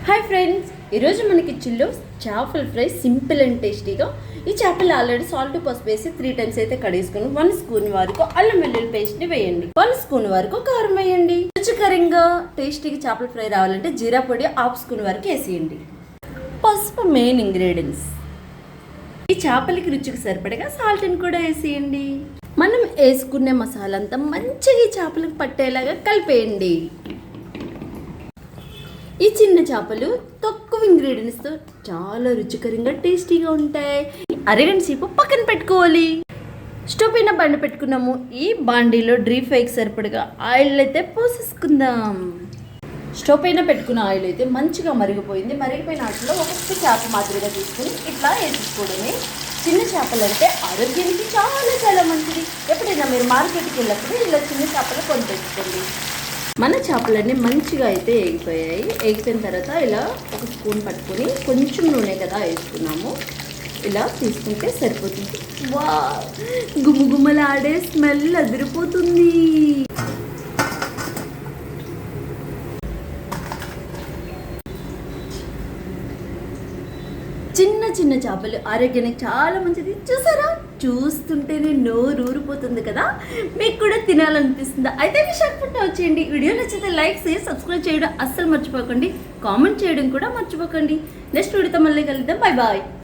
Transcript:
Hi friends, ఈరోజు మనకి చిల్లో చేపల ఫ్రై సింపుల్ అండ్ టేస్టీగా. ఈ చేపలు ఆల్రెడీ సాల్ట్ పసుపు వేసి 3 times అయితే కడిగేసుకుని 1 స్పూన్ వరకు అల్లం వెల్లుల్లి పేస్ట్ని వేయండి. 1 స్పూన్ వరకు కారం వేయండి. రుచికరంగా టేస్టీగా చేపల ఫ్రై రావాలంటే జీరా పొడి 1/2 స్పూన్ వరకు వేసేయండి. పసుపు మెయిన్ ఇంగ్రీడియంట్స్. ఈ చేపలకి రుచికి సరిపడగా సాల్ట్ని కూడా వేసేయండి. మనం వేసుకునే మసాలా అంతా మంచిగా ఈ చేపలకు పట్టేలాగా కలిపేయండి. ఈ చిన్న చేపలు తక్కువ ఇంగ్రీడియంట్స్తో చాలా రుచికరంగా టేస్టీగా ఉంటాయి. అరగంట సేపు పక్కన పెట్టుకోవాలి. స్టవ్ పైన బండ పెట్టుకున్నాము. ఈ బాండీలో డీప్ ఫ్రైకి సరిపడగా ఆయిల్ అయితే పోసేసుకుందాం. స్టవ్ పైన పెట్టుకున్న ఆయిల్ అయితే మంచిగా మరిగిపోయింది. మరిగిపోయిన వాటిలో ఒక్కొక్క చేప మాదిరిగా తీసుకుని ఇట్లా వేసుకోవడమే. చిన్న చేపలు అంటే ఆరోగ్యానికి చాలా చాలా మంచిది. ఎప్పుడైనా మీరు మార్కెట్కి వెళ్ళినప్పుడు ఇలా చిన్న చేపలు కొని తెచ్చుకోండి. మన చేపలన్నీ మంచిగా అయితే ఎగిపోయాయి. ఎగిపోయిన తర్వాత ఇలా 1 స్పూన్ పట్టుకొని కొంచెం నూనె కదా వేసుకున్నాము. ఇలా తీసుకుంటే సరిపోతుంది. వా, గుమగుమలాడే స్మెల్ అదిరిపోతుంది. చిన్న చిన్న చేపలు ఆరోగ్యానికి చాలా మంచిది. చూసారా, చూస్తుంటేనే నోరు ఊరిపోతుంది కదా. మీకు కూడా తినాలనిపిస్తుందా? అయితే విశాఖపట్నం వచ్చేయండి. వీడియో నచ్చితే లైక్ షేర్ సబ్స్క్రైబ్ చేయడం అస్సలు మర్చిపోకండి. కామెంట్ చేయడం కూడా మర్చిపోకండి. నెక్స్ట్ వీడియోతో మళ్ళీ కలుద్దాం. Bye bye.